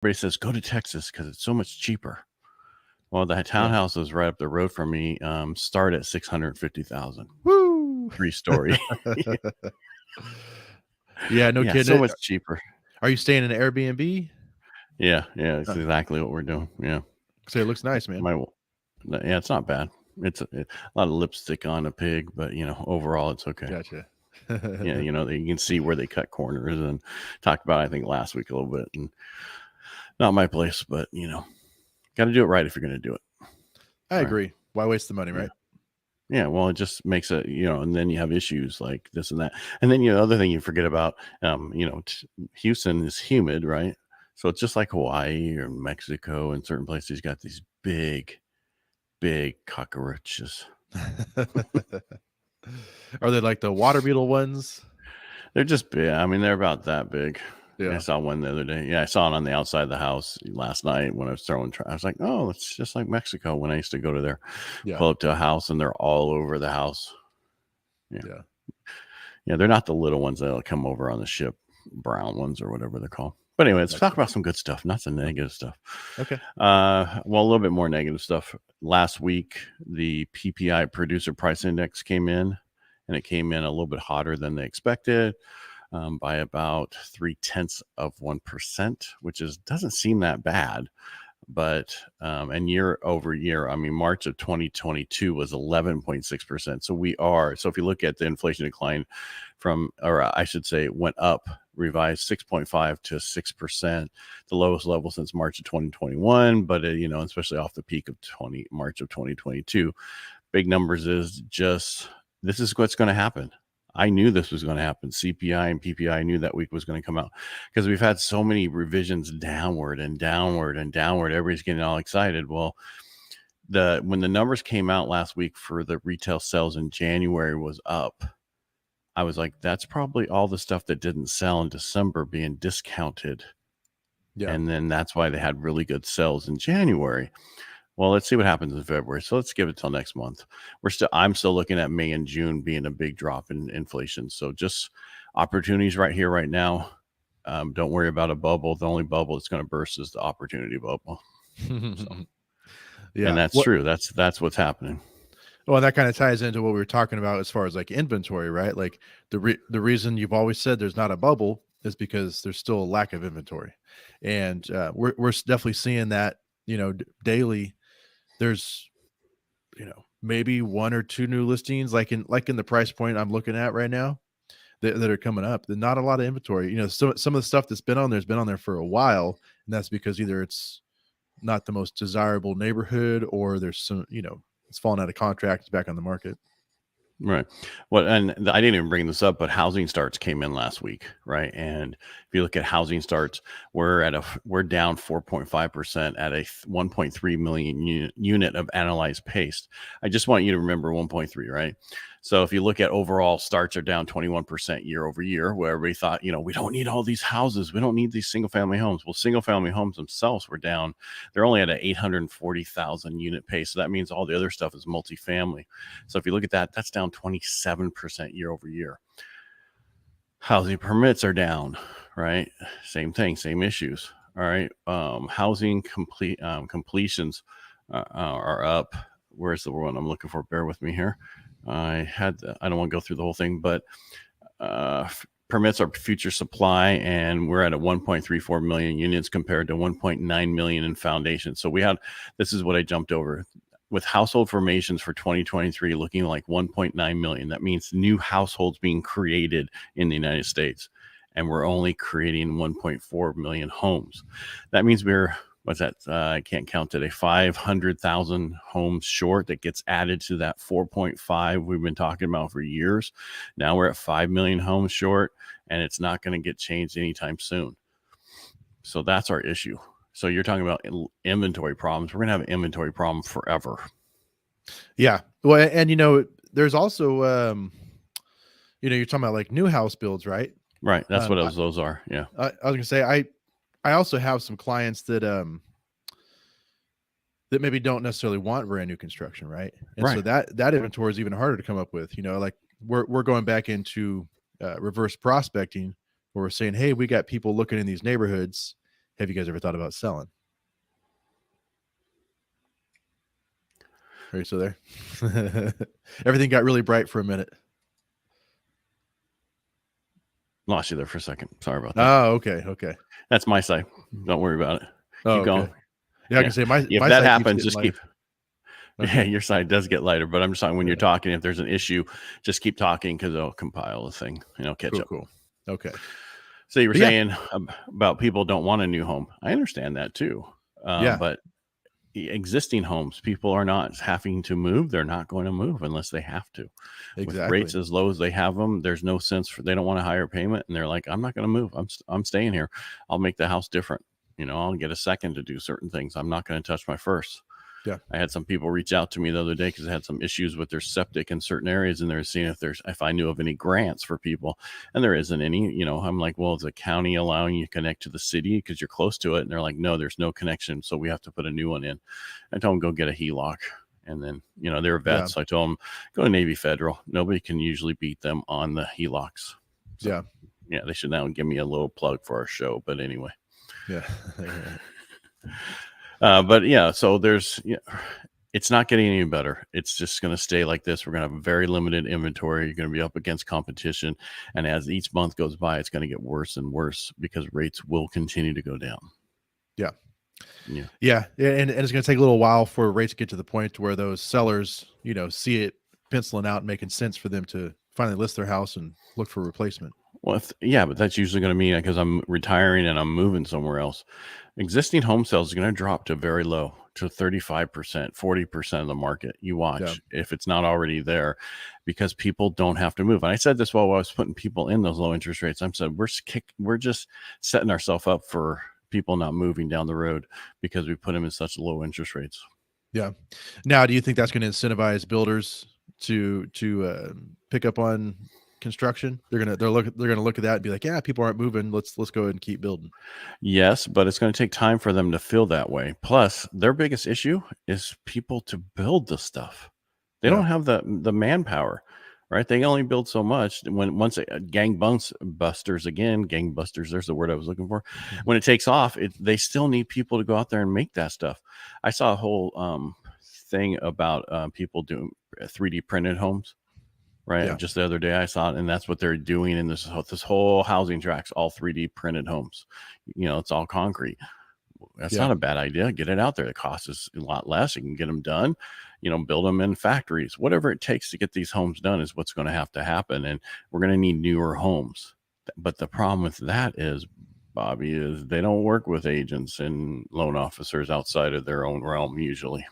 everybody says, go to Texas because it's so much cheaper. Well, the Yeah. townhouses right up the road from me start at 650,000. Woo! 3-story. Yeah, no Yeah, so kidding. much cheaper. Are you staying in an Airbnb? Yeah, that's exactly what we're doing. Yeah. So it looks nice, man. Yeah, it's not bad. It's a lot of lipstick on a pig, but overall it's okay. Gotcha. Yeah, you can see where they cut corners and talked about, I think, last week a little bit. And not my place, but got to do it right if you're going to do it. I agree. Why waste the money, Yeah. right? Yeah, well, it just makes it, and then you have issues like this and that. And then, the other thing you forget about, Houston is humid, right? So it's just like Hawaii or Mexico and certain places. You got these big, big cockroaches. Are they like the water beetle ones? They're just big. I mean, they're about that big. Yeah. I saw one the other day. Yeah, I saw it on the outside of the house last night when I was throwing trash. I was like, oh, it's just like Mexico when I used to go to there. Yeah. Pull up to a house and they're all over the house. Yeah. Yeah, they're not the little ones that'll come over on the ship, brown ones or whatever they're called. But anyway, let's talk about some good stuff, not some negative stuff. Okay. Well, a little bit more negative stuff. Last week, the PPI Producer Price Index came in, and it came in a little bit hotter than they expected by about 0.3%, which doesn't seem that bad. But and year over year, I mean, March of 2022 was 11.6%. So if you look at the inflation decline or I should say, went up, revised 6.5 to 6%, the lowest level since March of 2021. But especially off the peak of March of 2022, big numbers is just this is what's going to happen. I knew this was going to happen. CPI and PPI, I knew that week was going to come out because we've had so many revisions downward and downward and downward. Everybody's getting all excited. Well, when the numbers came out last week for the retail sales in January was up, I was like, that's probably all the stuff that didn't sell in December being discounted. Yeah. And then that's why they had really good sales in January. Well, let's see what happens in February. So let's give it till next month. I'm still looking at May and June being a big drop in inflation. So just opportunities right here, right now. Don't worry about a bubble. The only bubble that's going to burst is the opportunity bubble. Yeah, and that's true. That's what's happening. Well, that kind of ties into what we were talking about as far as like inventory, right? Like the reason you've always said there's not a bubble is because there's still a lack of inventory, and we're definitely seeing that. Daily. There's, maybe one or two new listings, like in the price point I'm looking at right now, that are coming up. There's not a lot of inventory. Some of the stuff that's been on there's been on there for a while, and that's because either it's not the most desirable neighborhood, or there's some, it's fallen out of contract, it's back on the market. Right. Well, and I didn't even bring this up, but housing starts came in last week, right? And if you look at housing starts, we're down 4.5% at a 1.3 million unit of analyzed pace. I just want you to remember 1.3, right? So if you look at overall starts are down 21% year over year, where everybody thought, we don't need all these houses. We don't need these single family homes. Well, single family homes themselves were down. They're only at an 840,000 unit pace. So that means all the other stuff is multifamily. So if you look at that, that's down 27% year over year. Housing permits are down, right? Same thing, same issues. All right. Housing completions are up. Where's the one I'm looking for? Bear with me here. I don't want to go through the whole thing, but permits are future supply, and we're at a 1.34 million units compared to 1.9 million in foundation. So this is what I jumped over. With household formations for 2023 looking like 1.9 million, that means new households being created in the United States, and we're only creating 1.4 million homes. That means I can't count today, 500,000 homes short that gets added to that 4.5 we've been talking about for years. Now we're at 5 million homes short, and it's not going to get changed anytime soon. So that's our issue. So you're talking about inventory problems. We're going to have an inventory problem forever. Yeah. Well, and there's also, you're talking about like new house builds, right? Right. That's what those are. Yeah. I was going to say, I also have some clients that maybe don't necessarily want brand new construction, right? And so that inventory is even harder to come up with. Like we're going back into reverse prospecting, where we're saying, hey, we got people looking in these neighborhoods. have you guys ever thought about selling? Are you still there? Everything got really bright for a minute. Lost you there for a second. Sorry about that. Oh, okay. That's my side. Don't worry about it. Oh, Keep going. Yeah, I can say my if my that side happens, keeps just getting keep. lighter. Yeah, Okay. your side does get lighter, but I'm just talking when you're talking. If there's an issue, just keep talking because it'll compile the thing. Catch up. Cool. Okay. So you were But yeah. saying about people don't want a new home. I understand that too. Yeah. But existing homes, people are not having to move. They're not going to move unless they have to. With rates as low as they have them, there's no sense for, they don't want a higher payment. And they're like, I'm not going to move. I'm staying here. I'll make the house different. I'll get a second to do certain things. I'm not going to touch my first. Yeah. I had some people reach out to me the other day because they had some issues with their septic in certain areas, and they're seeing if I knew of any grants for people, and there isn't any. I'm like, well, is the county allowing you to connect to the city because you're close to it? And they're like, no, there's no connection, so we have to put a new one in. I told them go get a HELOC, and then they're vets, so I told them go to Navy Federal. Nobody can usually beat them on the HELOCs. So, yeah, they should now give me a little plug for our show, but anyway. Yeah. But yeah, so it's not getting any better. It's just going to stay like this. We're going to have very limited inventory. You're going to be up against competition. And as each month goes by, it's going to get worse and worse because rates will continue to go down. Yeah. Yeah. And it's going to take a little while for rates to get to the point where those sellers, see it penciling out and making sense for them to finally list their house and look for replacement. Well, but that's usually going to mean because I'm retiring and I'm moving somewhere else. Existing home sales is going to drop to very low, to 35%, 40% of the market. You watch if it's not already there, because people don't have to move. And I said this while I was putting people in those low interest rates. I said we're just setting ourselves up for people not moving down the road because we put them in such low interest rates. Yeah. Now, do you think that's going to incentivize builders to pick up on construction? They're gonna look at that and be like, yeah, people aren't moving. Let's go ahead and keep building. Yes, but it's going to take time for them to feel that way. Plus, their biggest issue is people to build the stuff. They don't have the manpower, right? They only build so much. Once gangbusters, there's the word I was looking for. When it takes off, they still need people to go out there and make that stuff. I saw a whole thing about people doing 3D printed homes. Right. Yeah. Just the other day I saw it, and that's what they're doing in this whole housing tracks, all 3D printed homes. It's all concrete. That's not a bad idea. Get it out there. The cost is a lot less. You can get them done, build them in factories. Whatever it takes to get these homes done is what's going to have to happen. And we're going to need newer homes. But the problem with that is, Bobby, is they don't work with agents and loan officers outside of their own realm usually.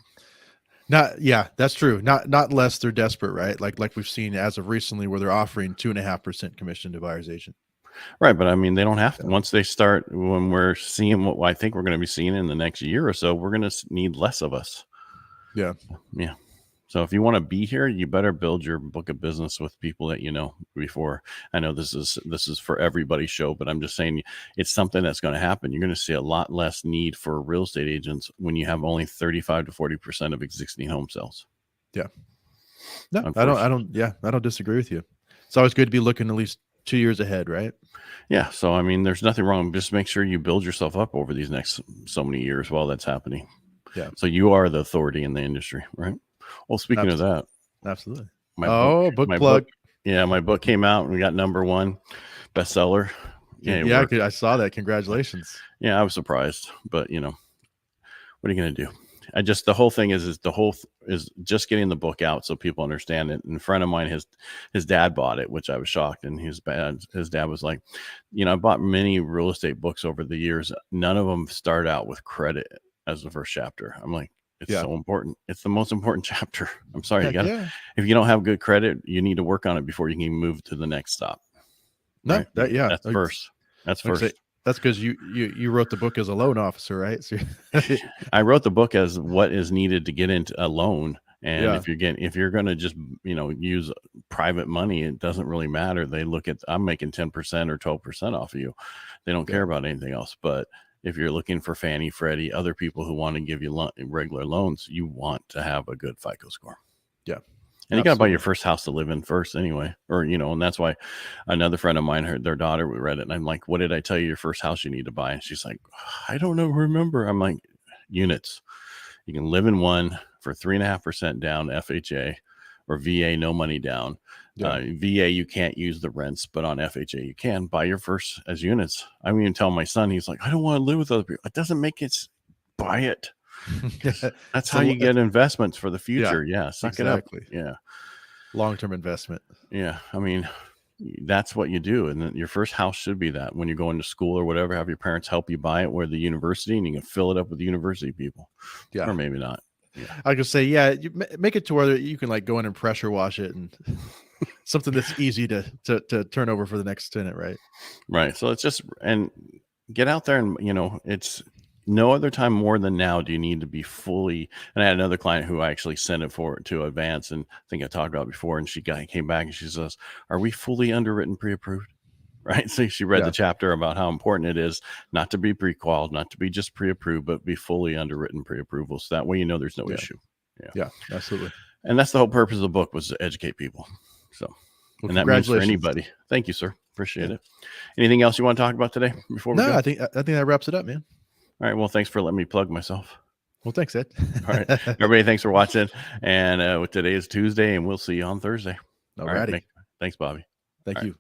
That's true. Not unless they're desperate, right? Like we've seen as of recently, where they're offering 2.5% commission to buyer's agent. Right, but I mean, they don't have to. Once they start, when we're seeing what I think we're going to be seeing in the next year or so, we're going to need less of us. Yeah. So if you want to be here, you better build your book of business with people that you know before. I know this is for everybody's show, but I'm just saying it's something that's going to happen. You're going to see a lot less need for real estate agents when you have only 35 to 40% of existing home sales. Yeah. No, I don't disagree with you. It's always good to be looking at least 2 years ahead, right? Yeah. So, I mean, there's nothing wrong. Just make sure you build yourself up over these next so many years while that's happening. Yeah. So you are the authority in the industry, right? Well, speaking of that. Absolutely. Book plug. My book came out and we got #1 bestseller. Yeah, I saw that. Congratulations. Yeah, I was surprised, but what are you going to do? The whole thing is just getting the book out so people understand it. And a friend of mine, his dad bought it, which I was shocked. And his dad was like, I bought many real estate books over the years. None of them start out with credit as the first chapter. I'm like, it's so important. It's the most important chapter. I'm sorry. If you don't have good credit, you need to work on it before you can move to the next stop. No, right? That's first. That's first. That's because you wrote the book as a loan officer, right? So I wrote the book as what is needed to get into a loan. And if you're going to just, use private money, it doesn't really matter. They look at, I'm making 10% or 12% off of you. They don't care about anything else. But if you're looking for Fannie, Freddie, other people who want to give you regular loans, you want to have a good FICO score. Yeah. And you got to buy your Absolutely. first house to live in first anyway, or, and that's why another friend of mine, their daughter, we read it. And I'm like, what did I tell you your first house you need to buy? And she's like, I don't know. Remember? I'm like, units. You can live in one for 3.5% down FHA or VA, no money down. Yeah. VA, you can't use the rents, but on FHA, you can buy your first as units. I even tell my son, he's like, I don't want to live with other people. It doesn't make it, buy it. That's how you get investments for the future. Yeah. Suck exactly. it up. Yeah. Long-term investment. Yeah. I mean, that's what you do. And then your first house should be that. When you're going to school or whatever, have your parents help you buy it where the university, and you can fill it up with the university people. Yeah. Or maybe not. Yeah. I could say, yeah, you make it to where you can like go in and pressure wash it and something that's easy to turn over for the next tenant. Right. Right. So it's just, and get out there and, it's no other time more than now do you need to be fully. And I had another client who I actually sent it to advance, and I think I talked about before, and she came back and she says, are we fully underwritten, pre-approved? Right. So she read the chapter about how important it is not to be pre-qualified, not to be just pre-approved, but be fully underwritten, pre-approval. So that way, there's no issue. Yeah, absolutely. And that's the whole purpose of the book, was to educate people. So, and that means for anybody. Thank you, sir. Appreciate it. Anything else you want to talk about today before we go? I think that wraps it up, man. All right. Well, thanks for letting me plug myself. Well, thanks, Ed. All right. Everybody, thanks for watching. And today is Tuesday, and we'll see you on Thursday. All right. Thanks, Bobby. Thank you.